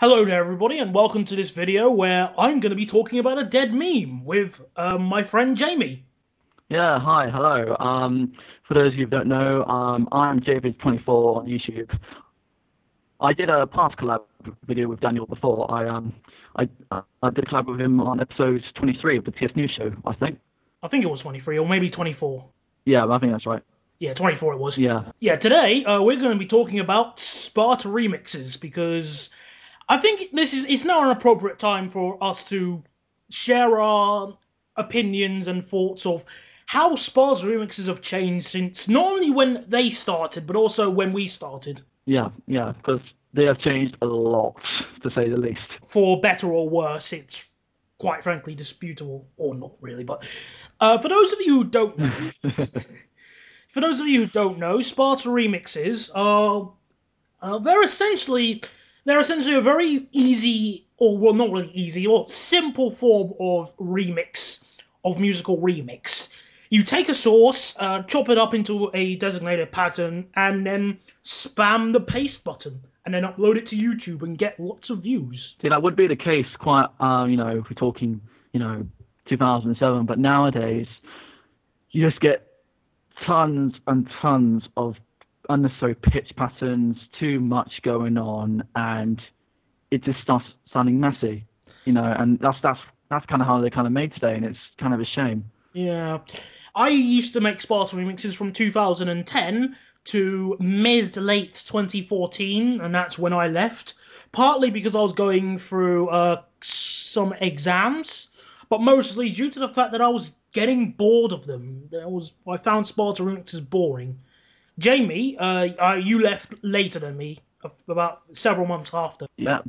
Hello there everybody and welcome to this video where I'm going to be talking about a dead meme with my friend Jamie. Yeah, hi, hello. For those of you who don't know, I'm Javid24 on YouTube. I did a past collab video with Daniel before. I did a collab with him on episode 23 of the TS News show, I think. I think it was 23 or maybe 24. Yeah, I think that's right. Yeah, 24 it was. Yeah. Yeah, today we're going to be talking about Sparta Remixes because I think it's now an appropriate time for us to share our opinions and thoughts of how Sparta Remixes have changed since not only when they started but also when we started. Yeah, because they have changed a lot, to say the least. For better or worse, it's quite frankly disputable, or not really. But for those of you who don't know, Sparta Remixes are they're essentially a very easy, or well, not really easy, or simple form of remix of musical remix. You take a source, chop it up into a designated pattern, and then spam the paste button, and then upload it to YouTube and get lots of views. See, that would be the case quite, if we're talking, 2007, but nowadays, you just get tons and tons of unnecessary pitch patterns, too much going on, and it just starts sounding messy, and that's kind of how they're kind of made today, and it's kind of a shame. Yeah. I used to make Sparta remixes from 2010 to mid late 2014, and that's when I left. Partly because I was going through some exams, but mostly due to the fact that I was getting bored of them. I found Sparta remixes boring. Jamie, you left later than me, about several months after. Yeah,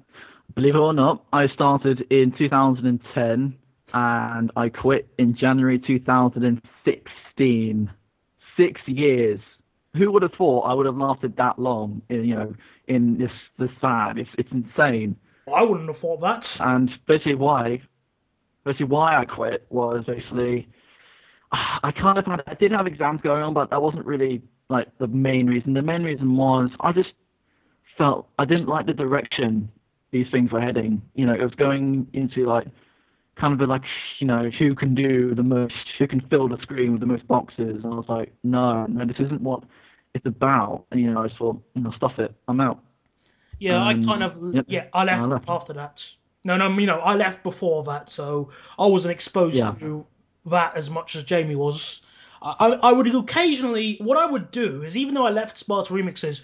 believe it or not, I started in 2010 and I quit in January 2016. 6 years. Who would have thought I would have lasted that long in this fad? It's insane. I wouldn't have thought that. And basically why I quit was basically I did have exams going on, but that wasn't really like the main reason. The main reason was I just felt I didn't like the direction these things were heading. It was going into like kind of like, who can do the most, who can fill the screen with the most boxes. And I was like, no, this isn't what it's about. And, I just thought, stuff it, I'm out. Yeah, Yep, I I left left. after that. No, no, I left before that, so I wasn't exposed Yeah, to that as much as Jamie was. I would occasionally, what I would do is, even though I left Sparta Remixes,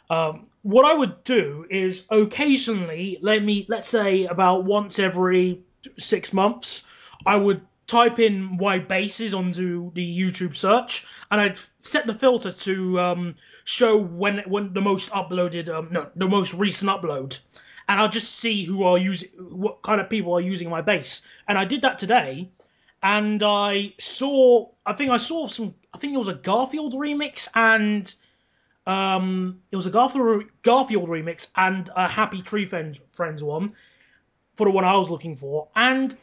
what I would do is occasionally, let's say about once every 6 months, I would type in wide bases onto the YouTube search, and I'd set the filter to show when the most uploaded, no, the most recent upload, and I'll just see what kind of people are using my base. And I did that today, and I think it was a Garfield remix, and it was a Garfield remix and a Happy Tree Friends one for the one I was looking for, and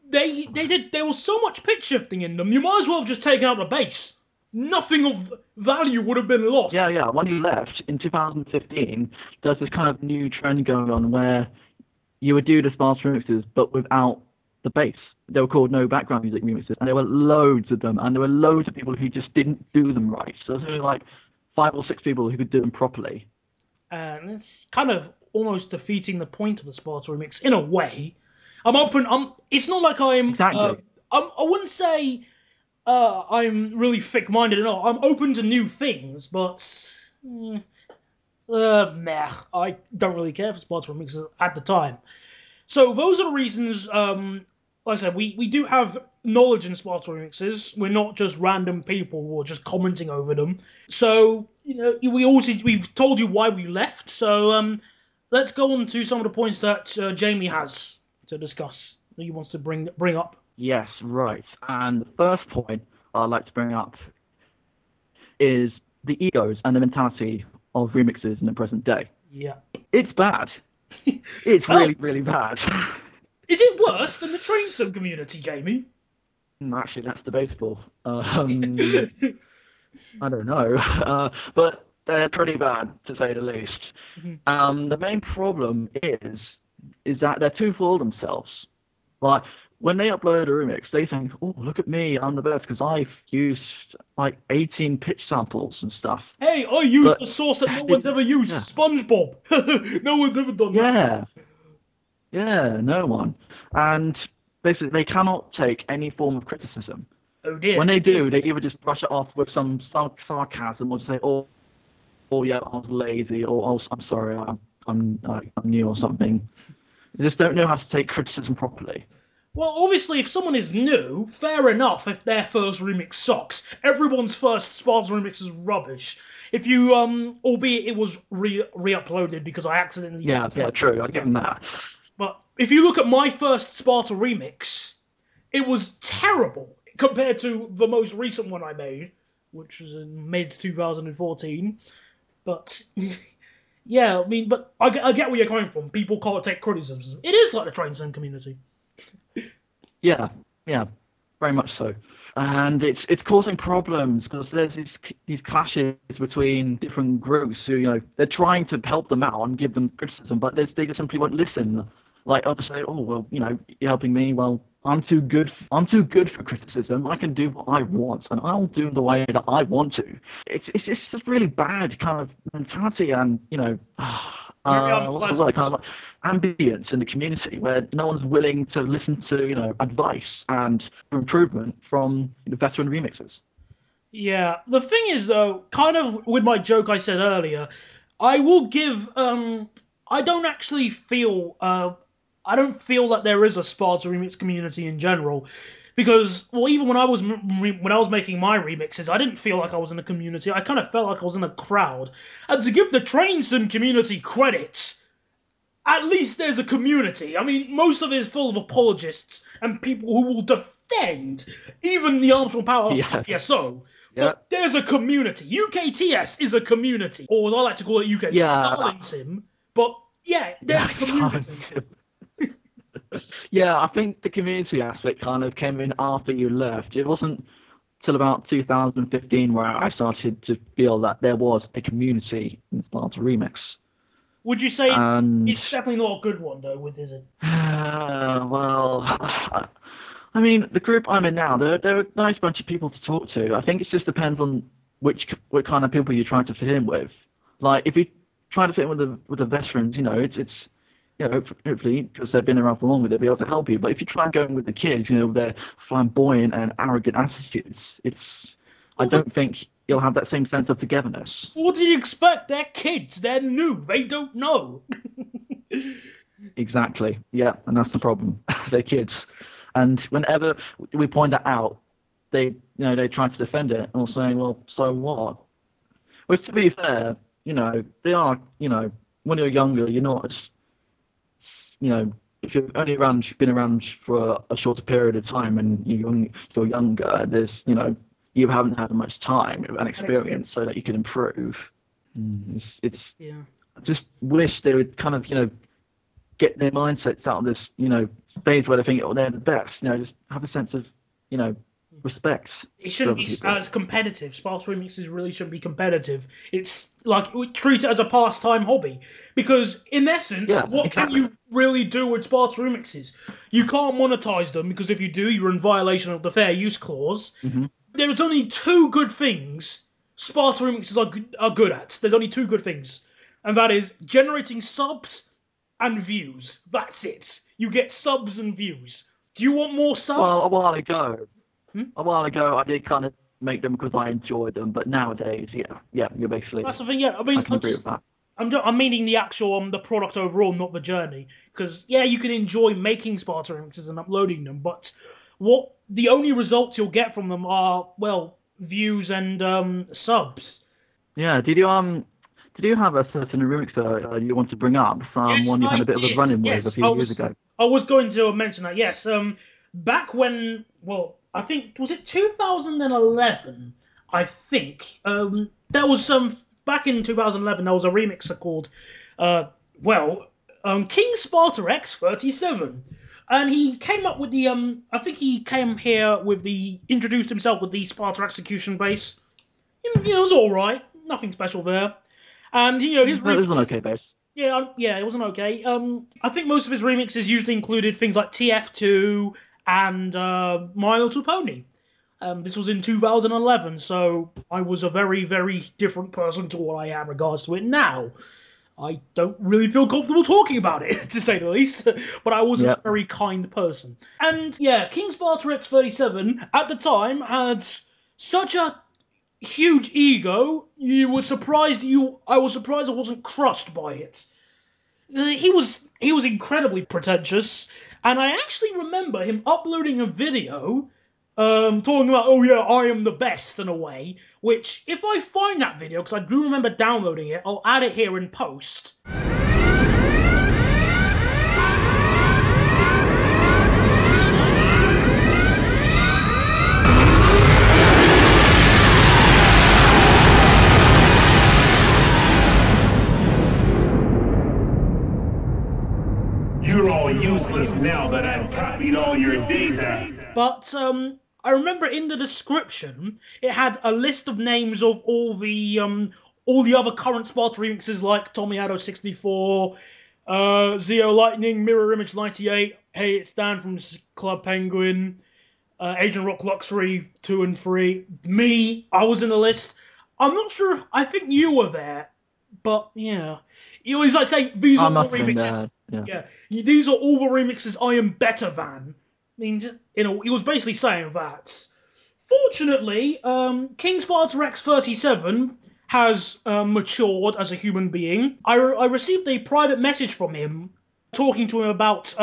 there was so much pitch shifting in them. You might as well have just taken out the bass. Nothing of value would have been lost. yeah. When you left in 2015, there's this kind of new trend going on where you would do the Sparta remixes, but without the bass. They were called no background music remixes, and there were loads of them, and there were loads of people who just didn't do them right. So there's only like 5 or 6 people who could do them properly. And it's kind of almost defeating the point of the Sparta remix in a way. I'm open. It's not like Exactly. I wouldn't say I'm really thick-minded at all. I'm open to new things, but meh. I don't really care for Sparta remixes at the time. So those are the reasons. Like I said, we do have knowledge in Sparta remixes. We're not just random people who are just commenting over them. So we've told you why we left. So let's go on to some of the points that Jamie has to discuss that he wants to bring up. Yes, right. And the first point I'd like to bring up is the egos and the mentality of remixes in the present day. Yeah. It's bad. It's Well, really, really bad. is it worse than the train sim community, Jamie? Actually, that's debatable. I don't know. But they're pretty bad, to say the least. Mhm. The main problem is that they're too full of themselves. Like, when they upload a remix, they think, oh, look at me, I'm the best, because I've used, like, 18 pitch samples and stuff. Hey, I used But, a source that no they, one's ever used, yeah, SpongeBob. No one's ever done that. yeah, yeah, no one. And basically, they cannot take any form of criticism. Oh dear, When they it do, they is. either just brush it off with some sarcasm or say, oh yeah, I was lazy, or oh, I'm sorry, I'm new or something. They just don't know how to take criticism properly. Well, obviously, if someone is new, fair enough if their first remix sucks. Everyone's first Sparta remix is rubbish. If you, albeit it was re-uploaded because I accidentally Yeah, checked yeah, my true. I files, give yeah. them that. But if you look at my first Sparta remix, it was terrible compared to the most recent one I made, which was in mid 2014. But yeah, I mean, but I get where you're coming from. People can't take criticism. It is like the train sim community. Yeah, yeah, very much so. And it's causing problems because there's these clashes between different groups who, they're trying to help them out and give them criticism, but they just simply won't listen. Like others say, oh well, you're helping me. Well, I'm too good for criticism. I can do what I want, and I'll do the way that I want to. It's just a really bad kind of mentality, and Very what's the word? Kind unpleasant. of like ambience in the community where no one's willing to listen to advice and improvement from veteran remixers. Yeah, the thing is though, kind of with my joke I said earlier, I will give I don't actually feel I don't feel that there is a Sparta remix community in general because well even when when I was making my remixes, I didn't feel like I was in a community. I kind of felt like I was in a crowd. And to give the train sim community credit, at least there's a community. I mean, most of it is full of apologists and people who will defend even the Armstrong Powerhouse Yeah, PPSO. yeah, But there's a community. UKTS is a community, or I like to call it UK yeah, Stalin Sim. But yeah, yeah. there's a community. Yeah, I think the community aspect kind of came in after you left. It wasn't till about 2015 where I started to feel that there was a community in Sparta Remix. Would you say And it's definitely not a good one though? Is it? well, I mean, the group I'm in now, they're a nice bunch of people to talk to. I think it just depends on what kind of people you're trying to fit in with. Like, if you try to fit in with the veterans, it's hopefully because they've been around for longer, they'll be able to help you. But if you try and go in with the kids, with their flamboyant and arrogant attitudes, I Well, don't think you'll have that same sense of togetherness. what do you expect? They're kids. They're new. They don't know. Exactly. Yeah, and that's the problem. They're kids, and whenever we point that out, they try to defend it or saying, "Well, so what?" Which, to be fair, they are, when you're younger, you're not, you know, if you've only been around for a shorter period of time and you're younger, you haven't had much time and An experience. experience so that you can improve. It's Yeah. I just wish they would kind of, get their mindsets out of this, phase where they think, oh, they're the best. Just have a sense of, you know, respect It for shouldn't other be people. as competitive. Sparta Remixes really shouldn't be competitive. It's like we treat it as a pastime hobby because, in essence, Yeah, what can exactly. you really do with Sparta Remixes? You can't monetize them because if you do, you're in violation of the fair use clause. Hmm. There is only two good things Sparta Remixes are good at. There's only two good things, and that is generating subs and views. That's it. You get subs and views. Do you want more Well, subs? Hmm? a while ago, I did kind of make them because I enjoyed them, but nowadays, yeah, you're That's basically, the thing. Yeah, I I mean, can agree with that. I'm meaning the actual the product overall, not the journey. Because yeah, you can enjoy making Sparta remixes and uploading them, but what the only results you'll get from them are well views and subs. Yeah, did you have a certain remixer you want to bring up? Yes, One you had I a bit of a did. run-in with a Yes, few years ago. I was going to mention that. Yes, back when well, I think was it 2011. I think there was some back in 2011. There was a remixer called uh well King Sparta X 37. And he came up with the I think he came here with the introduced himself with the Sparta execution base. It was all right, nothing special there. And you know his That is an remixes. okay bass. Yeah, yeah, it wasn't okay. I think most of his remixes usually included things like TF2 and My Little Pony. This was in 2011, so I was a very, very different person to what I am in regards to it now. I don't really feel comfortable talking about it, to say the least, but I wasn't a Yep. very kind person. And yeah, King Sparta X37 at the time had such a huge ego. I was surprised I wasn't crushed by it. He was incredibly pretentious, and I actually remember him uploading a video talking about, oh yeah, I am the best in a way. Which, if I find that video, because I do remember downloading it, I'll add it here in post. You're all useless now that I've copied all your data. But I remember in the description it had a list of names of all the other current Sparta remixes like Tommyado 64, Zeo Lightning, Mirror Image 98, Hey It's Dan from Club Penguin, Agent Rock Luxury 2 and 3. Me, I was in the list. I'm not sure if, I think you were there, but yeah. You always like say, these I are all must the have been there. remixes. Yeah. Yeah, these are all the remixes I am better than. I mean, just, he was basically saying that. Fortunately, King Sparta X37 has matured as a human being. I received a private message from him talking to him about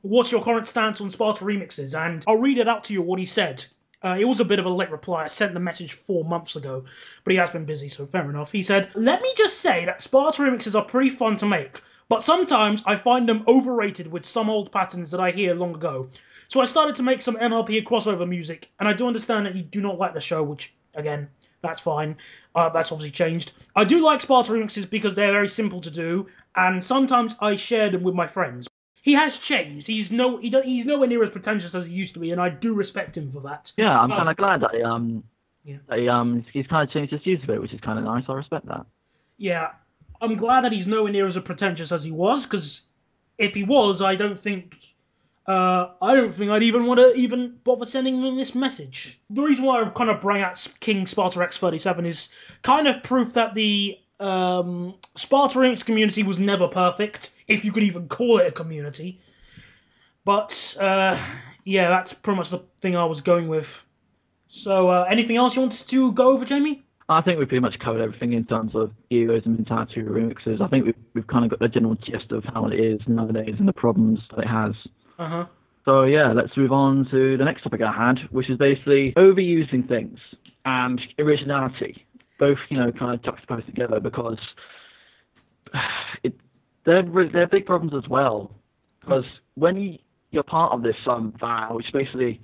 what's your current stance on Sparta remixes, and I'll read it out to you what he said. It was a bit of a late reply. I sent the message 4 months ago, but he has been busy, so fair enough. He said, let me just say that Sparta remixes are pretty fun to make, but sometimes I find them overrated with some old patterns that I hear long ago. So I started to make some MLP crossover music, and I do understand that you do not like the show, which, again, that's fine. That's obviously changed. I do like Sparta remixes because they're very simple to do, and sometimes I share them with my friends. He has changed. He's nowhere near as pretentious as he used to be, and I do respect him for that. Yeah, I'm kind of glad that Yeah. he's kind of changed his use of it, which is kind of nice. I respect that. Yeah, I'm glad that he's nowhere near as pretentious as he was, because if he was, I don't think I'd even want to even bother sending him this message. The reason why I kind of bring out King Sparta X37 is kind of proof that the Sparta Remix community was never perfect, if you could even call it a community. But yeah, that's pretty much the thing I was going with. So anything else you wanted to go over, Jamie? I think we pretty much covered everything in terms of egos and mentality remixes. I think we've kind of got the general gist of how it is nowadays and the problems that it has. Uh-huh. So yeah, let's move on to the next topic I had, which is basically overusing things and originality, both kind of juxtaposed together because they're big problems as well. Because when you're part of this van, which basically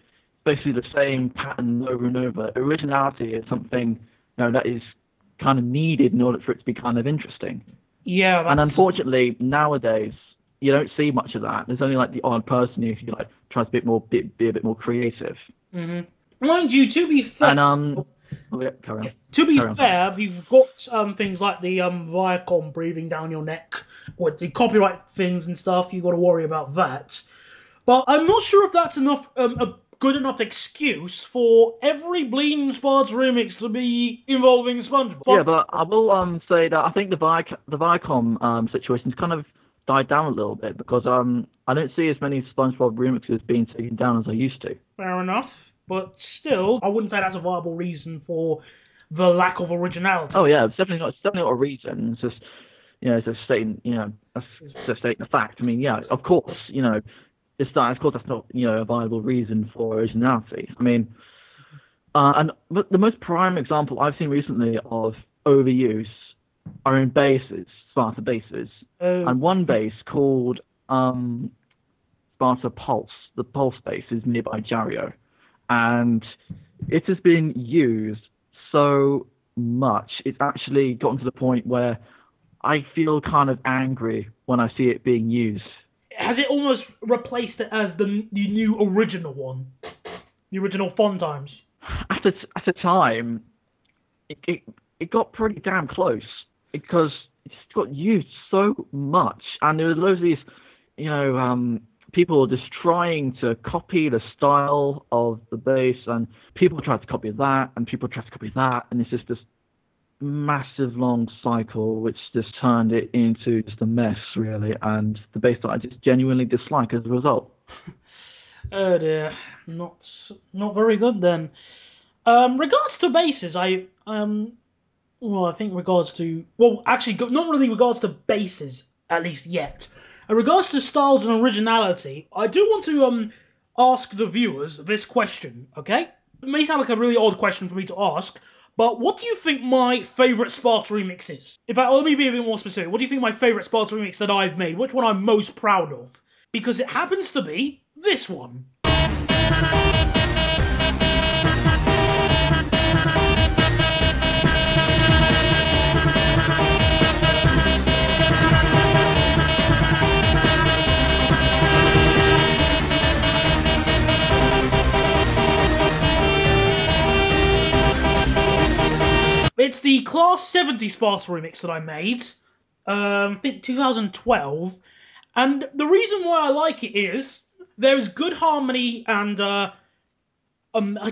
the same pattern over and over, originality is something that is kind of needed in order for it to be kind of interesting. Yeah, And that's... unfortunately, nowadays you don't see much of that. There's only like the odd person who like tries to be a bit more creative. Mm-hmm. Mind you, to be fair... And oh yeah, carry on. To be Carry on. fair, you've got things like the Viacom breathing down your neck, with the copyright things and stuff. You've got to worry about that. But I'm not sure if that's enough, a good enough excuse for every Bleeding Spards remix to be involving SpongeBob. Yeah, but I will say that I think the Viacom situation's kind of died down a little bit because I don't see as many SpongeBob remixes being taken down as I used to. Fair enough, but still, I wouldn't say that's a viable reason for the lack of originality. Oh yeah, it's definitely not a reason. It's just it's just stating just stating the fact. I mean, yeah, of course, of course that's not a viable reason for originality. I mean, but the most prime example I've seen recently of overuse are in bases, Sparta bases, and one base called Sparta Pulse. The Pulse base is nearby Jario, and it has been used so much. It's actually gotten to the point where I feel kind of angry when I see it being used. Has it almost replaced it as the new original one? The original Fun Times? At a time, it got pretty damn close. because it's got used so much, and there was loads of these, people just trying to copy the style of the bass, and people tried to copy that, and people tried to copy that, and it's just this massive long cycle which just turned it into just a mess, really, and the bass that I just genuinely dislike as a result. Oh dear, not very good then. Regards to basses, I think regards to, actually, not really regards to basses, at least yet. In regards to styles and originality, I do want to ask the viewers this question, okay? It may sound like a really odd question for me to ask, but what do you think my favourite Sparta remix is? In fact, let me be a bit more specific. What do you think my favourite Sparta remix that I've made? Which one I'm most proud of? Because it happens to be this one. It's the Class 70 Sparta remix that I made, I think 2012, and the reason why I like it is there's good harmony and, I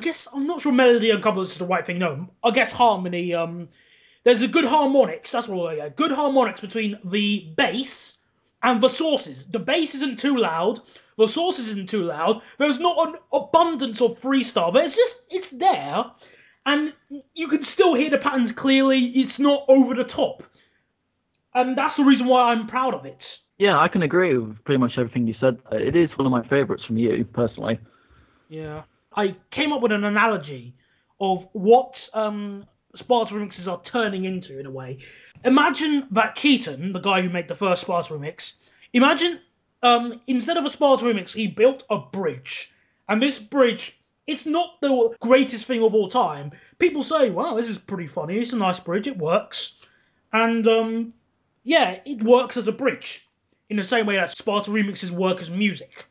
guess, I'm not sure melody and couplets is the right thing, no, I guess harmony, there's a good harmonics, that's what I get, good harmonics between the bass and the sources. The bass isn't too loud, the sources isn't too loud, there's not an abundance of freestyle, but it's there, and you can still hear the patterns clearly. It's not over the top, and that's the reason why I'm proud of it. Yeah, I can agree with pretty much everything you said. It is one of my favourites from you, personally. Yeah, I came up with an analogy of what Sparta remixes are turning into in a way. Imagine that Keaton, the guy who made the first Sparta remix, imagine instead of a Sparta remix, he built a bridge, and this bridge. It's not the greatest thing of all time. People say, wow, this is pretty funny. It's a nice bridge. It works. And, yeah, it works as a bridge. In the same way that Sparta remixes work as music.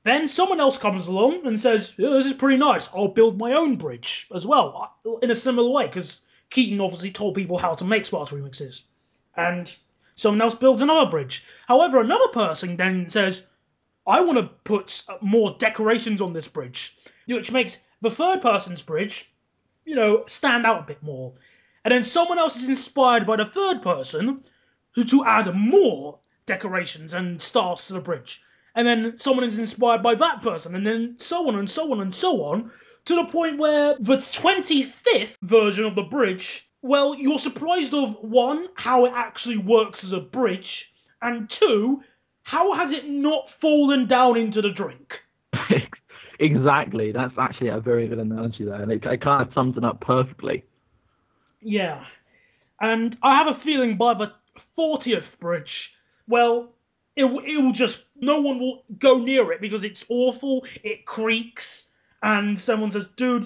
Then someone else comes along and says, yeah, this is pretty nice. I'll build my own bridge as well. In a similar way, because Keaton obviously told people how to make Sparta remixes. And someone else builds another bridge. However, another person then says, I want to put more decorations on this bridge, which makes the third person's bridge, stand out a bit more. And then someone else is inspired by the third person to add more decorations and stars to the bridge. And then someone is inspired by that person, and then so on and so on and so on, to the point where the 25th version of the bridge, well, you're surprised of, one, how it actually works as a bridge, and two, how has it not fallen down into the drink? Exactly. That's actually a very good analogy there, and it kind of sums it up perfectly. Yeah. And I have a feeling by the 40th bridge, well, it will just, no one will go near it because it's awful, it creaks, and someone says, dude,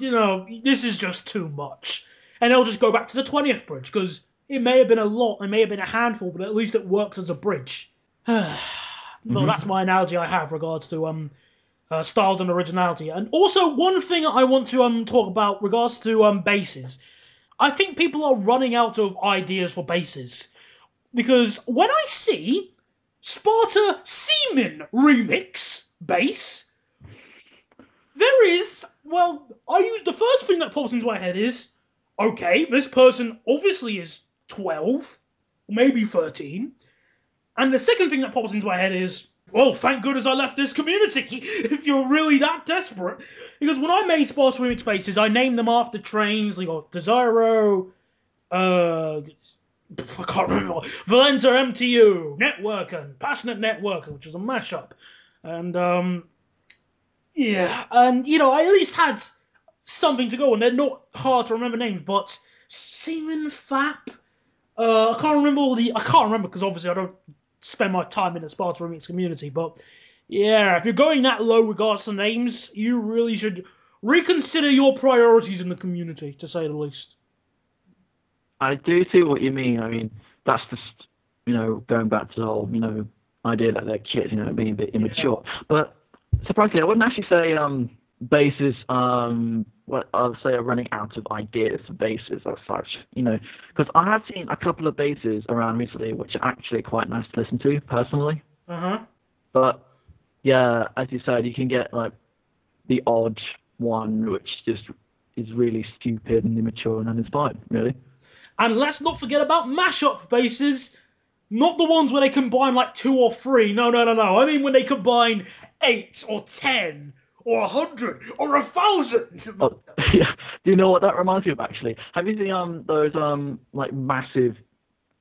this is just too much. And they'll just go back to the 20th bridge because it may have been a lot, it may have been a handful, but at least it worked as a bridge. Well, that's my analogy I have regards to styles and originality. And also, one thing I want to talk about regards to basses. I think people are running out of ideas for basses. Because when I see Sparta Seaman remix bass, there is, the first thing that pops into my head is, okay, this person obviously is 12, maybe 13, and the second thing that pops into my head is, well, thank goodness I left this community, if you're really that desperate. Because when I made Sparta Remix bases, I named them after trains. We got Desiro, I can't remember, Valenta MTU, Networker, Passionate Networker, which is a mashup. And, yeah, and, I at least had something to go on. They're not hard to remember names, but Seaman Fap? I can't remember because obviously I don't spend my time in the Sparta Remix community, but yeah, if you're going that low regards to names, you really should reconsider your priorities in the community, to say the least. I do see what you mean. I mean, that's just, going back to the whole, idea that they're kids, being a bit immature. Yeah. But surprisingly, I wouldn't actually say bases, what I'll say, are running out of ideas for bases as such. Because I have seen a couple of bases around recently, which are actually quite nice to listen to personally. Uh-huh. But yeah, as you said, you can get like the odd one which just is really stupid and immature and uninspired, really. And let's not forget about mashup bases. Not the ones where they combine like two or three. No, no, no, no. I mean when they combine 8 or 10 or 100 or 1,000. Oh, yeah. Do you know what that reminds me of actually? Have you seen those like massive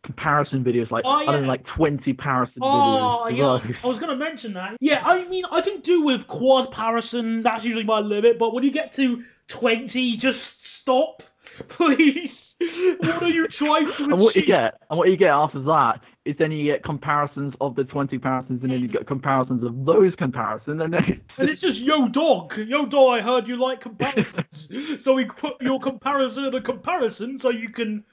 comparison videos, like Oh I don't know, yeah. like 20 comparison videos Oh of yeah. those? I was gonna mention that. Yeah, I mean I can do with quad comparison. That's usually my limit. But when you get to 20, just stop, please. What are you trying to And what you achieve? get, and what you get after that is then you get comparisons of the 20 comparisons, and then you get comparisons of those comparisons, and then And it's just yo dog, yo dog. I heard you like comparisons, so we put your comparison a comparison, so you can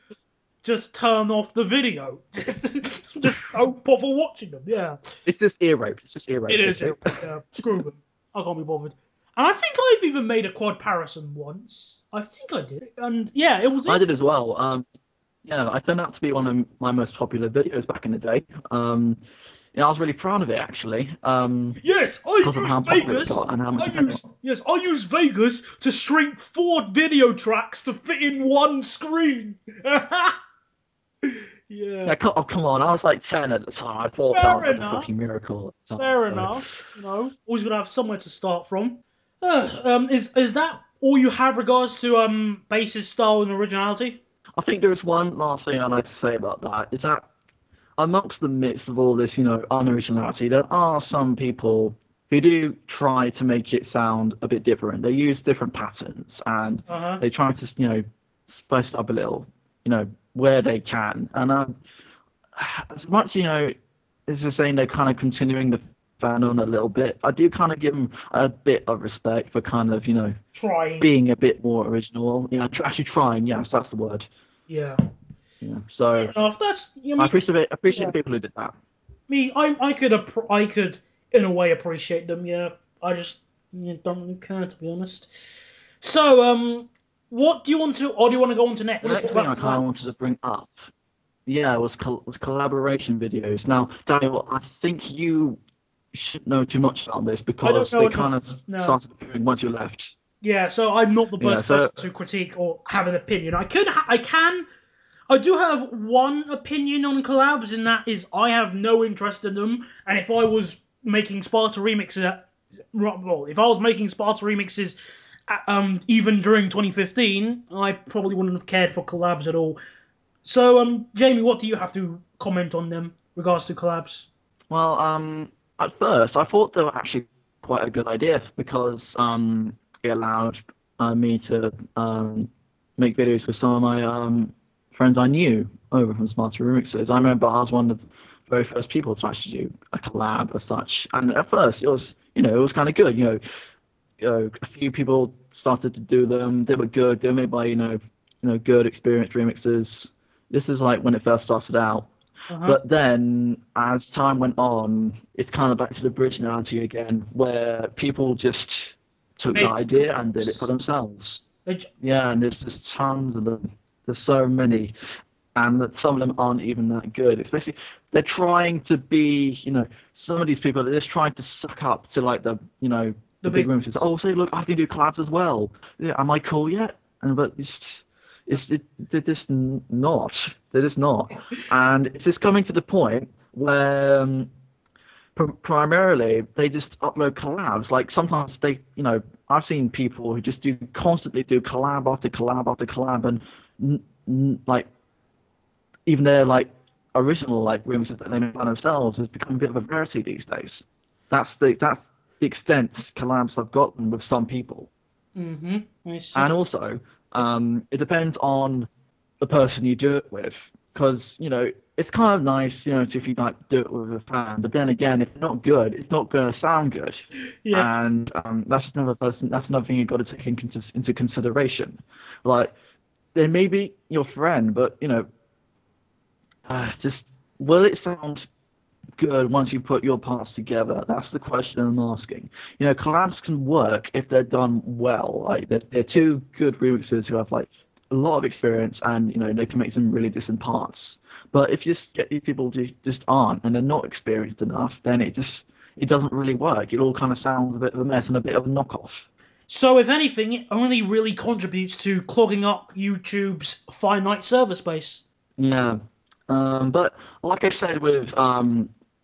just turn off the video. Just don't bother watching them. Yeah, it's just ear rape. It's just ear rape. it is. Yeah, screw them. I can't be bothered. And I think I've even made a quad comparison once. I think I did, and yeah, it was I it. did as well. Yeah, I turned out to be one of my most popular videos back in the day. I was really proud of it actually, Yes, I because of how used popular it Vegas. got and how I much attention it used yes, I used Vegas to shrink 4 video tracks to fit in one screen. Yeah, Yeah, come on. I was like 10 at the time. I thought that was fair like a enough. fucking miracle at the time. Fair So enough. Always gonna have somewhere to start from. Is that all you have regards to basis style and originality? I think there's one last thing I'd like to say about that. Is that amongst the midst of all this, unoriginality, there are some people who do try to make it sound a bit different. They use different patterns and Uh huh. they try to, spice it up a little, where they can. And as much, as you're saying they're kind of continuing the fanon a little bit, I do kind of give them a bit of respect for kind of, Trying. being a bit more original. Actually trying. Yes, that's the word. Yeah. Yeah. Fair So enough. That's. I I mean. appreciate Yeah. the people who did that. Me. I could in a way appreciate them. Yeah. I just don't really care to be honest. So what do you want to, or do you want to go on to next? The Let's talk next thing about I kind of wanted to collabs. bring up, yeah, was collaboration videos. Now, Daniel, I think you shouldn't know too much about this I don't because know they kind of enough. No. started appearing once you left. Yeah, so I'm not the Yeah, best so person to critique or have an opinion. I do have one opinion on collabs, and that is I have no interest in them. And if I was making Sparta remixes, well, if I was making Sparta remixes, even during 2015, I probably wouldn't have cared for collabs at all. So, Jamie, what do you have to comment on them regards to collabs? well, at first I thought they were actually quite a good idea because it allowed me to make videos with some of my friends I knew over from Sparta Remixes. I remember I was one of the very first people to actually do a collab as such, and at first it was kind of good. A few people started to do them. They were good. They were made by good experienced remixers. This is like when it first started out. Uh huh. But then, as time went on, it's kind of back to the originality again, where people just took the Make idea and did it for collabs. themselves. They, Yeah, and there's just tons of them. There's so many, and that some of them aren't even that good. Especially, they're trying to be, some of these people are just trying to suck up to like the the big big rooms. It's, ones. oh, say, look, I can do collabs as well. Yeah, am I cool yet? And but they're just not. They're just not. And it's just coming to the point where primarily they just upload collabs. Like sometimes I've seen people who just constantly do collab after collab after collab, and like even their like original like remixes that they make by themselves has become a bit of a rarity these days. That's the extent collabs I've gotten with some people. I see. And also, it depends on the person you do it with, because it's kind of nice, if you like do it with a fan. But then again, if it's not good, it's not going to sound good, Yeah. and that's another person. That's another thing you've got to take into consideration. Like they may be your friend, but just will it sound good once you put your parts together? That's the question I'm asking. You know, collabs can work if they're done well. Like they're two good remixers who have like a lot of experience, and you know they can make some really decent parts. But if you just get these people who just aren't and they're not experienced enough, then it doesn't really work. It all kind of sounds a bit of a mess and a bit of a knockoff. So, if anything, it only really contributes to clogging up YouTube's finite server space. Yeah. But like I said with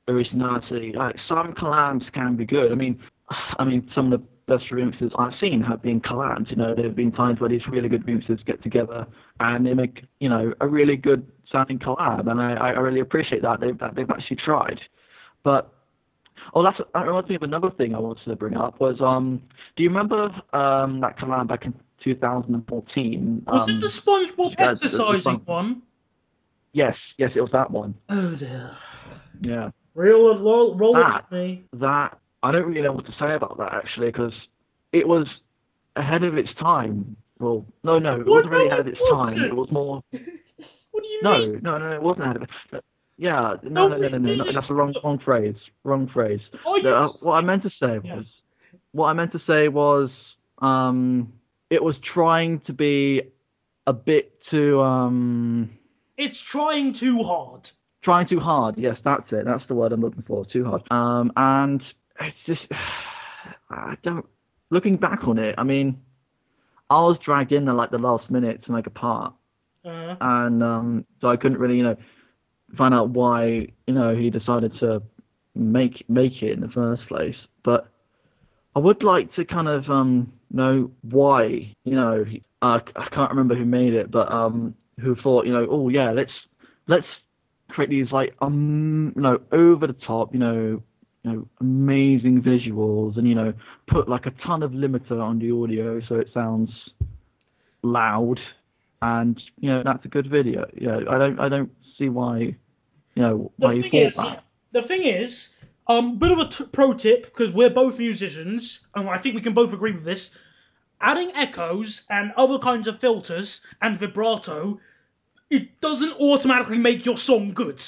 originality, like some collabs can be good. I mean, some of the best remixes I've seen have been collabs. You know, there have been times where these really good remixes get together and they make, you know, a really good sounding collab, and I really appreciate that they've actually tried. But that reminds me of another thing I wanted to bring up was do you remember that collab back in 2014? Was it the SpongeBob The exercising song. one? Yes, it was that one. Oh dear. Yeah. Roll it That with me. that I don't really know what to say about that actually because it was ahead of its time. Well, no, it What? wasn't No, really ahead of it its time. It was wasn't. more. What do you mean? No, it wasn't ahead of it. Yeah, No, no, that's the wrong phrase. Wrong phrase. are you? What I meant to say Yeah. was, it was trying to be a bit too It's trying too hard. trying too hard. Yes, that's it. That's the word I'm looking for. Too hard. And it's just, I don't. Looking back on it, I mean, I was dragged in at like the last minute to make a part, Uh, and so I couldn't really, find out why, he decided to make it in the first place. But I would like to kind of know why, I can't remember who made it, but who thought, oh yeah, let's create these like over the top, amazing visuals, and put like a ton of limiter on the audio so it sounds loud, and that's a good video. I don't see why the why you thing thought is, that. yeah, the thing is, bit of a pro tip because we're both musicians, and I think we can both agree with this. Adding echoes and other kinds of filters and vibrato, it doesn't automatically make your song good.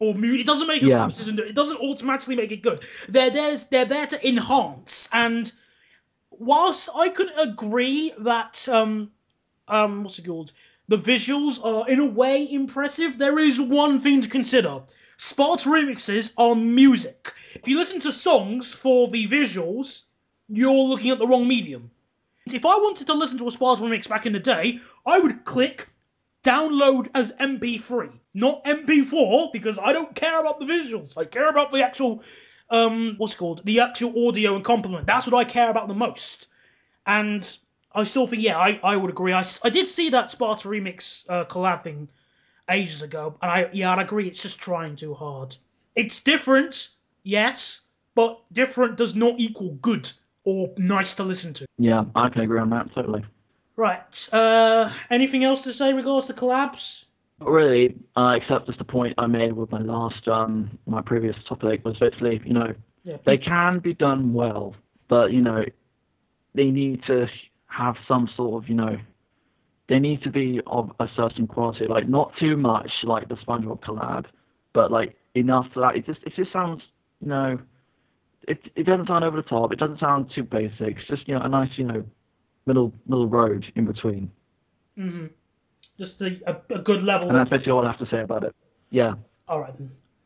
It doesn't make a Yeah, composition. It doesn't automatically make it good. They're there to enhance. And whilst I could agree that what's it called? The visuals are in a way impressive. There is one thing to consider. Sparta remixes are music. If you listen to songs for the visuals, you're looking at the wrong medium. If I wanted to listen to a Sparta remix back in the day, I would click download as MP3, not MP4, because I don't care about the visuals. I care about the actual, what's it called? The actual audio and complement. That's what I care about the most. And I still think, yeah, I would agree. I did see that Sparta Remix collab thing ages ago, and I'd agree. It's just trying too hard. It's different, yes, but different does not equal good or nice to listen to. yeah, I can agree on that totally. Right. Anything else to say regards to collabs? Not really, except just the point I made with my previous topic was basically, Yeah. they can be done well, but they need to have some sort of, they need to be of a certain quality, like not too much like the SpongeBob collab, but like enough so that it just sounds, it doesn't sound over the top, it doesn't sound too basic. It's just a nice, middle road in between. hmm Just a good level And that's of. basically all I have to say about it. Yeah. All right.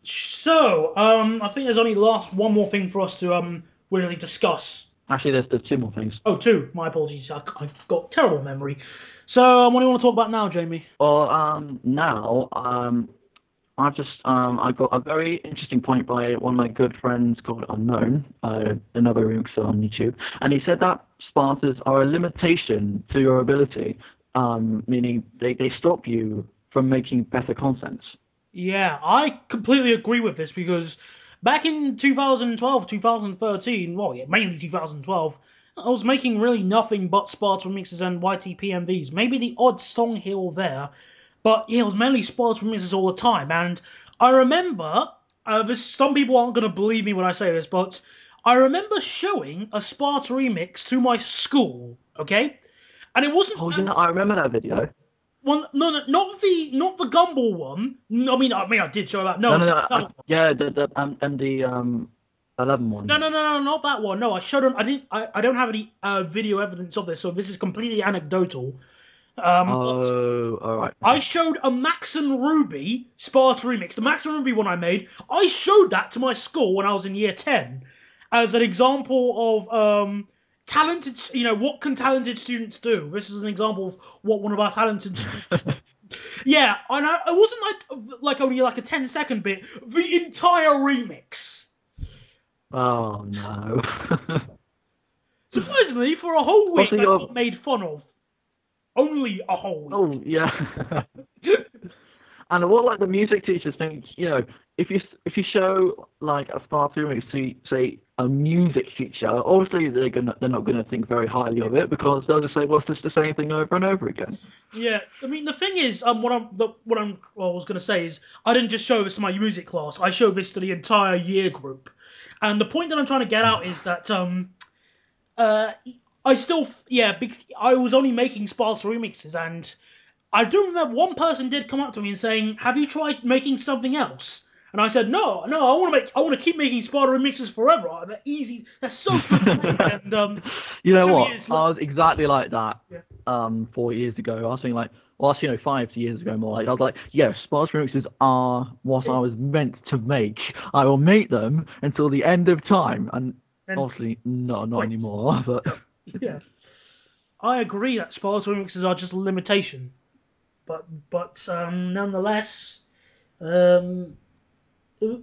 So, I think there's only one more thing for us to really discuss. Actually, there's two more things. Oh, two. My apologies. I've got terrible memory. So, what do you want to talk about now, Jamie? Well, now, I got a very interesting point by one of my good friends called Unknown, another remixer on YouTube, and he said that Spartans are a limitation to your ability, meaning they stop you from making better content. Yeah, I completely agree with this because back in 2012, 2013, well, yeah, mainly 2012, I was making really nothing but Sparta remixes and YTP MVs. Maybe the odd song here or there, but yeah, it was mainly Sparta remixes all the time. And I remember, some people aren't going to believe me when I say this, but I remember showing a Sparta remix to my school, okay? And it wasn't. Oh, I remember that video. Well, no, not the Gumball one. I mean, I did show that. No, No, no, not no. that one. Yeah, the MD 11 No, one. no, no, no, not that one. No, I showed him. I didn't. I don't have any video evidence of this, so this is completely anecdotal. But Oh, all right. I Okay. showed a Max and Ruby Sparta remix, the Max and Ruby one I made. I showed that to my school when I was in year 10 as an example of talented. What can talented students do? This is an example of what one of our talented students. Yeah, and it wasn't like only like a 10-second bit. The entire remix. Oh no. Surprisingly, for a whole Also, week, I you're. got made fun of. Only a whole week. Oh yeah. And what like the music teachers think, if you show like a Sparta remix to say a music teacher, obviously they're not gonna think very highly of it because they'll just say, well, it's just the same thing over and over again. Yeah, I mean the thing is, what I was gonna say is I didn't just show this to my music class. I showed this to the entire year group, and the point that I'm trying to get out is that uh, I still I was only making Sparta remixes, and I do remember one person did come up to me and saying, "Have you tried making something else?" And I said, "No, no, I want to keep making Sparta remixes forever. They're easy. They're so good to make." And You know two what? years I later, was exactly like that yeah, 4 years ago. I was thinking like, well, actually, 5 years ago more. Like I was like, yes, Sparta remixes are what I was meant to make. I will make them until the end of time, and and obviously not quit. anymore. But Yeah, I agree that Sparta remixes are just a limitation, but nonetheless, um,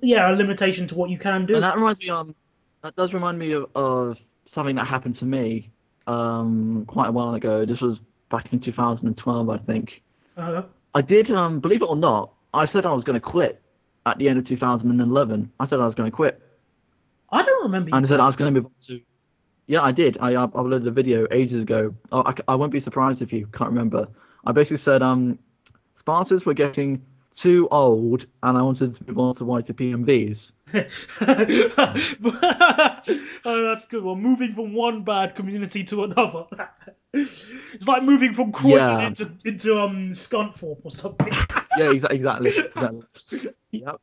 yeah, a limitation to what you can and do. that does remind me of something that happened to me quite a while ago. This was back in 2012, I think. Uh, I did, believe it or not, I said I was going to quit at the end of 2011. I said I was going to quit. I don't remember you And I said saying. I was going to move on to. Yeah, I did. I uploaded a video ages ago. Oh, I won't be surprised if you can't remember. I basically said, Spartans were getting too old, and I wanted to move on to YTPMVs. Oh, that's good. Well, moving from one bad community to another. It's like moving from Croydon Yeah, into Scunthorpe or something. yeah, exactly. Yep.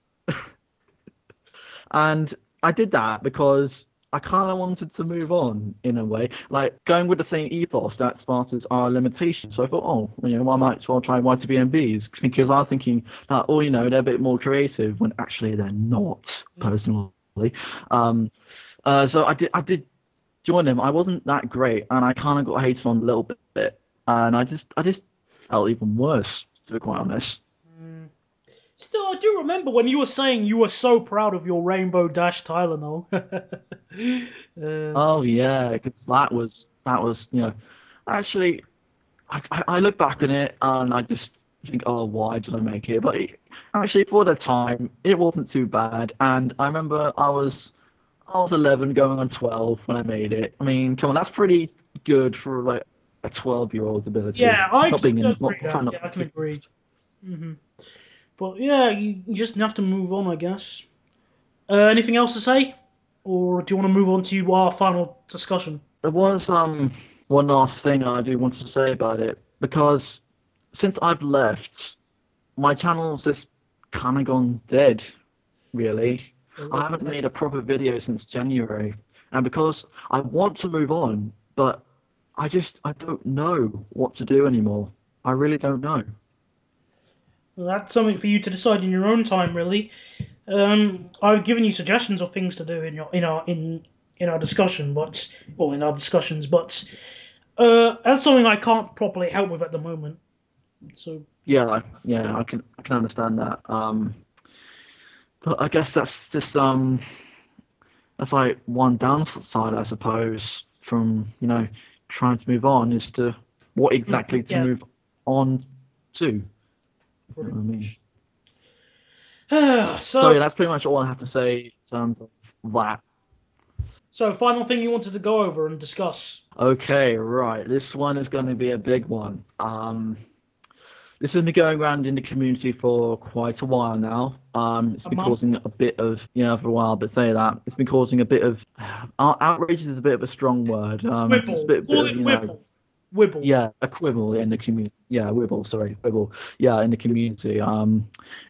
And I did that because I kind of wanted to move on in a way, like going with the same ethos that Spartans are a limitation. So I thought, oh, I might as well try YTBMBs because I was thinking that, oh, they're a bit more creative when actually they're not, personally. Um, so I did join them. I wasn't that great, and I kind of got hated on a little bit, and I just felt even worse, to be quite honest. Mm. Still, I do remember when you were saying you were so proud of your Rainbow Dash Tylenol. uh, Oh yeah, because that was actually I look back on it and I just think, oh, why did I make it? But actually, for the time, it wasn't too bad. And I remember I was 11 going on 12 when I made it. I mean, come on, that's pretty good for like a 12-year-old's ability. yeah, I Not being in, agree not that. trying not Yeah, I to can be agree. biased. hmm But yeah, you just have to move on, I guess. Anything else to say, or do you want to move on to our final discussion? There was one last thing I do want to say about it because since I've left, my channel's just kind of gone dead, really. I What haven't the made heck? a proper video since January, and because I want to move on, but I don't know what to do anymore. I really don't know. Well, that's something for you to decide in your own time, really. I've given you suggestions of things to do in our discussion, but in our discussions, but that's something I can't properly help with at the moment. So yeah. Yeah, I can understand that. But I guess that's like one downside, I suppose, from trying to move on is to what exactly to Yeah, move on to. You know pretty what I mean? much. So so, yeah, that's pretty much all I have to say in terms of that. so final thing you wanted to go over and discuss Okay, right. This one is going to be a big one. This has been going around in the community for quite a while now. It's a been month. causing a bit of, for a while, but say that it's been causing a bit of outrage is a bit of a strong word. Just a Whipple. bit Call of, it Whipple. Wibble. Yeah, a quibble in the community. Yeah, Wibble, sorry, Wibble. Yeah, in the community.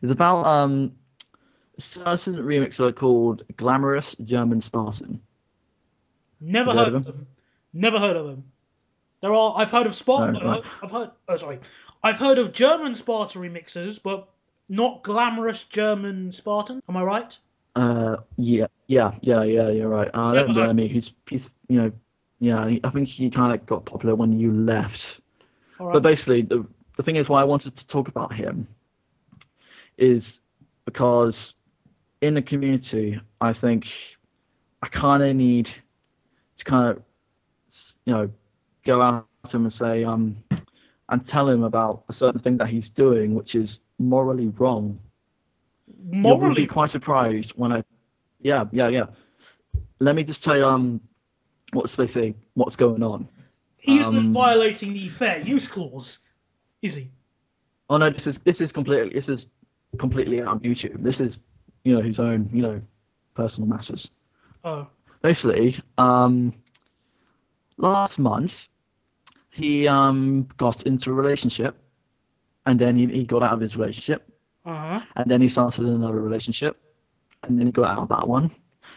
It's about a certain remixer called Glamorous German Spartan. Never Have you heard heard of of him? them. Never heard of them. There are. I've heard of No, right. I've heard. Oh, sorry. I've heard of German Sparta remixers, but not glamorous German Spartan. Am I right? Yeah. You're right. I Never don't heard blame of you. them. Yeah. I think he kind of got popular when you left. All But right. basically, the thing is why I wanted to talk about him is because in the community, I think I kind of need to kind of, you know, go out to him and say, and tell him about a certain thing that he's doing, which is morally wrong. You'll be Morally quite surprised when yeah. Let me just tell you, what's basically what's going on. he isn't Um, violating the fair use clause, is he? oh no, this is completely on YouTube. This is, his own, personal matters. Oh. Basically, last month he got into a relationship, and then he got out of his relationship, Uh huh. and then he started another relationship, and then he got out of that one,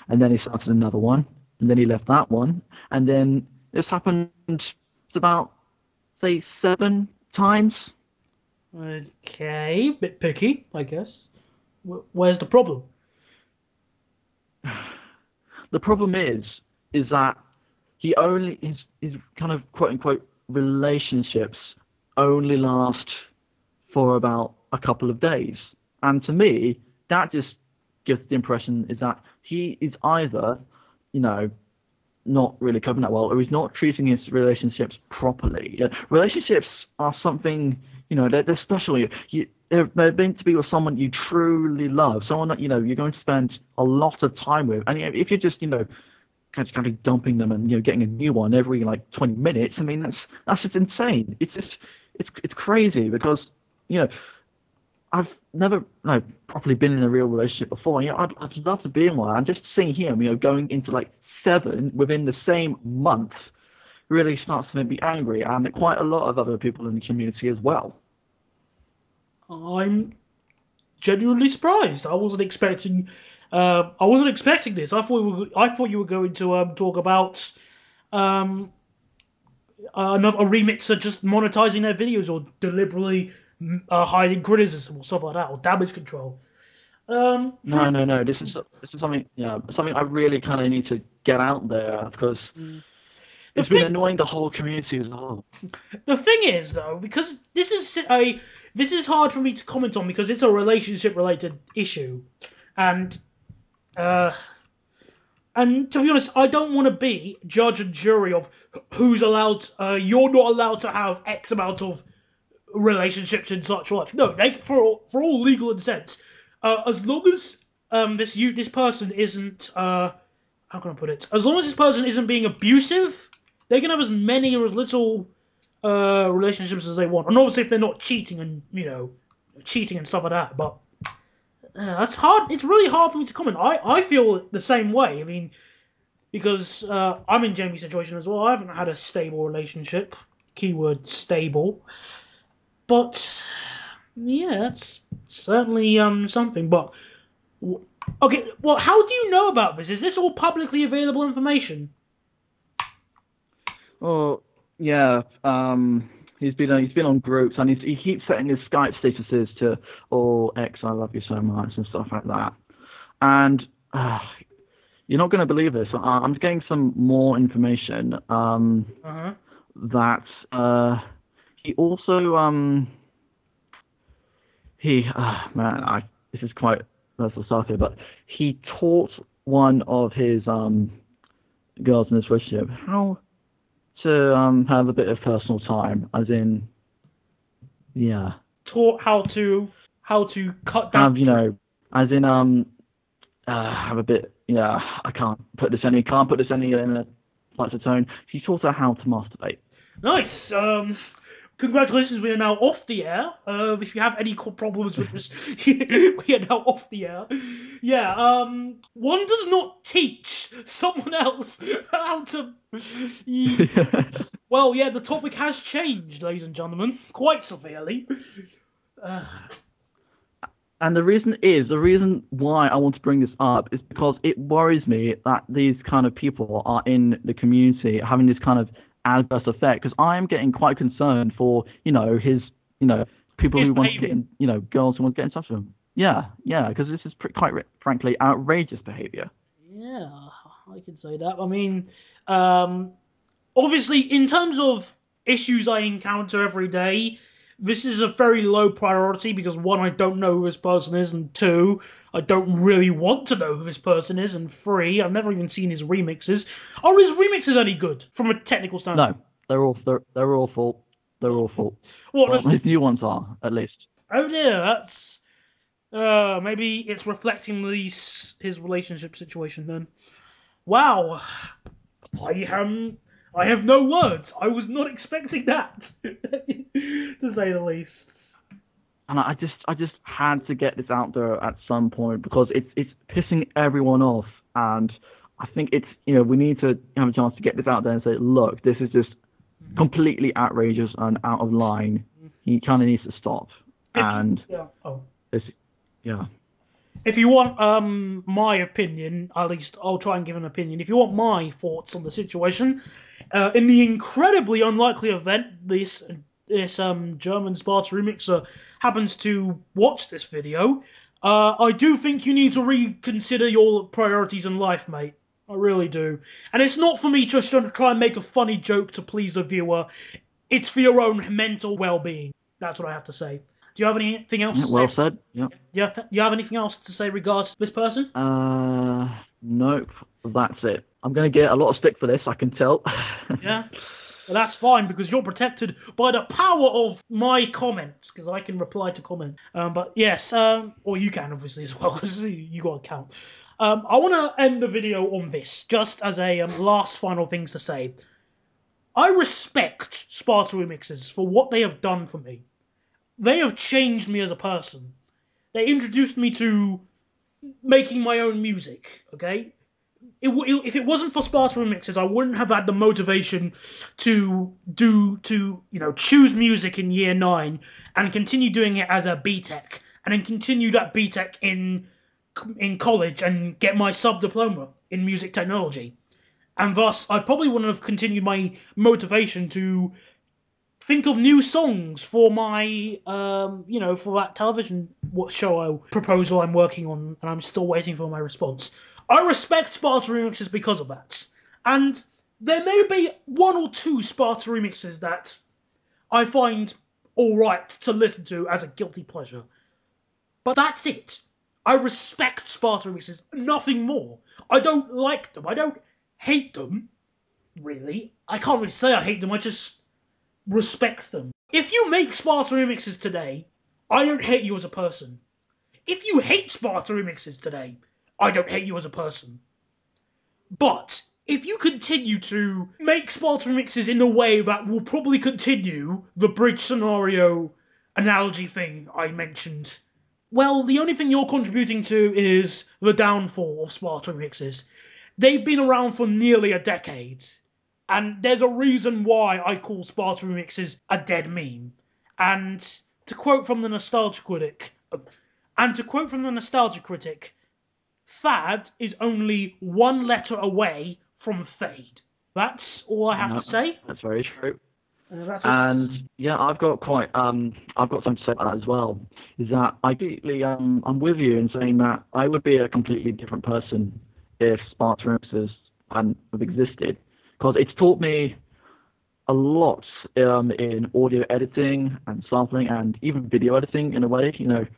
and then he started another one, and then he left that one, and then this happened about, say, 7 times. Okay. Bit picky, I guess. Where's the problem? The problem is that his kind of quote unquote relationships only last for about a couple of days. And to me, that just gives the impression is that he is either, you know, not really coping that well, or he's not treating his relationships properly. Relationships are something, they're special. They're meant to be with someone you truly love, someone that you're going to spend a lot of time with. And if you're just kind of dumping them and getting a new one every like 20 minutes, I mean that's just insane. It's crazy because you know I've never properly been in a real relationship before. I'd love to be in one. And just seeing him, going into like 7 within the same month really starts to make me angry, and quite a lot of other people in the community as well. I'm genuinely surprised. I wasn't expecting this. I thought you were going to talk about um, another a remixer just monetizing their videos or deliberately hiding criticism or stuff like that or damage control. For No. This is something, something I really kind of need to get out there because the it's been thing annoying the whole community as a whole. the thing is though, because this is hard for me to comment on because it's a relationship related issue, and uh, and to be honest, I don't want to be judge and jury of who's allowed. You're not allowed to have X amount of relationships in such life. No, for all legal consent, as long as this person isn't how can I put it? As long as this person isn't being abusive, they can have as many or as little relationships as they want. And obviously, if they're not cheating and cheating and stuff like that, but that's hard. It's really hard for me to comment. I feel the same way. I mean, because I'm in Jamie's situation as well. I haven't had a stable relationship. Keyword stable. But yeah, that's certainly something. But okay, well, how do you know about this? Is this all publicly available information? Oh, yeah. He's been on groups, and he keeps setting his Skype statuses to "Oh X, I love you so much" and stuff like that. And you're not going to believe this. I'm getting some more information. Uh huh. That he also he man, I this is quite personal stuff here, but he taught one of his girls in this relationship how to have a bit of personal time, as in, yeah, Taught how to cut down. have as in have a bit, yeah. I can't put this any in a lighter tone. He taught her how to masturbate. Nice. congratulations, we are now off the air. If you have any problems with this, we are now off the air. Yeah, one does not teach someone else how to... Well, yeah, the topic has changed, ladies and gentlemen, quite severely. And the reason why I want to bring this up is because it worries me that these kind of people are in the community having this kind of adverse effect. Because I am getting quite concerned for, people His who want to behaviour. get, girls who want to get in touch with him. Yeah, because this is quite frankly outrageous behaviour. Yeah, I can say that. I mean, obviously, in terms of issues I encounter every day, this is a very low priority because one, I don't know who this person is, and two, I don't really want to know who this person is, and three, I've never even seen his remixes. Are his remixes any good from a technical standpoint? No, they're awful. They're awful. What Well, does... his new ones are, at least. Oh dear, that's... maybe it's reflecting his relationship situation then. Wow, I have no words. I was not expecting that, to say the least. And I just had to get this out there at some point because it's pissing everyone off, and I think it's we need to have a chance to get this out there and say, look, this is just completely outrageous and out of line. He kind of needs to stop. Yeah. If you want my opinion, at least I'll try and give an opinion. If you want my thoughts on the situation, in the incredibly unlikely event this German Sparta remixer happens to watch this video, I do think you need to reconsider your priorities in life, mate. I really do. And it's not for me just to try and make a funny joke to please the viewer. It's for your own mental well-being. That's what I have to say. Do you have anything else to say? Well said. Yeah. You have anything else to say regards to this person? Nope. That's it. I'm going to get a lot of stick for this, I can tell. Yeah. Well, that's fine because you're protected by the power of my comments because I can reply to comment. But yes, or you can obviously as well because you got a count. I want to end the video on this just as a last final things to say. I respect Sparta Remixes for what they have done for me. They have changed me as a person. They introduced me to making my own music, okay? If it wasn't for Sparta Remixes, I wouldn't have had the motivation to choose music in year 9 and continue doing it as a BTEC, and then continue that BTEC in college and get my sub-diploma in music technology. And thus, I probably wouldn't have continued my motivation to think of new songs for my, for that television show proposal I'm working on, and I'm still waiting for my response. I respect Sparta Remixes because of that. And there may be one or two Sparta Remixes that I find alright to listen to as a guilty pleasure. But that's it. I respect Sparta Remixes, nothing more. I don't like them. I don't hate them, really. I can't really say I hate them, I just respect them. If you make Sparta Remixes today, I don't hate you as a person. If you hate Sparta Remixes today, I don't hate you as a person. But if you continue to make Sparta Remixes in a way that will probably continue the bridge scenario analogy thing I mentioned, well, the only thing you're contributing to is the downfall of Sparta Remixes. They've been around for nearly a decade. And there's a reason why I call Sparta Remixes a dead meme. And to quote from the Nostalgia Critic, fad is only one letter away from fade. That's all I have to say. That's very true. And yeah, I've got something to say about that as well. Is that I'm with you in saying that I would be a completely different person if Sparta Remixes hadn't have existed, because it's taught me a lot in audio editing and sampling and even video editing in a way.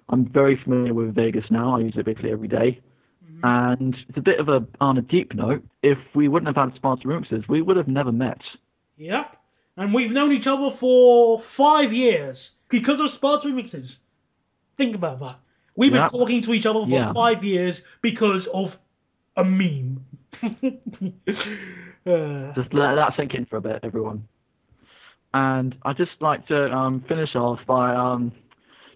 I'm very familiar with Vegas now. I use it basically every day. And it's a bit of on a deep note, if we wouldn't have had Sparta Remixes, we would have never met. Yep. And we've known each other for 5 years because of Sparta Remixes. Think about that. We've been talking to each other for 5 years because of a meme. Just let that sink in for a bit, everyone. And I'd just like to finish off by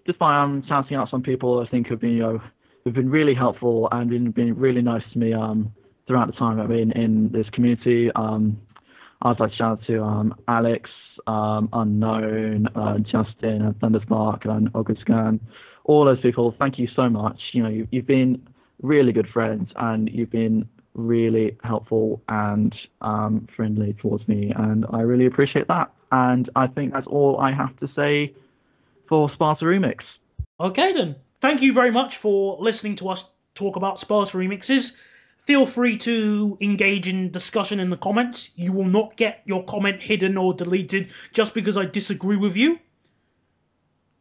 shouting out some people I think have been who've been really helpful and been really nice to me throughout the time I've been in this community. I'd like to shout out to Alex, Unknown, Justin, Thunderspark, and Augustscan, all those people. Thank you so much. You've been really good friends, and you've been really helpful and friendly towards me, and I really appreciate that. And I think that's all I have to say for Sparta Remix. Okay then. Thank you very much for listening to us talk about Sparta Remixes. Feel free to engage in discussion in the comments. You will not get your comment hidden or deleted just because I disagree with you.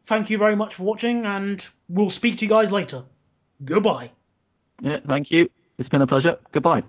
Thank you very much for watching, and we'll speak to you guys later. Goodbye. Yeah, thank you. It's been a pleasure. Goodbye.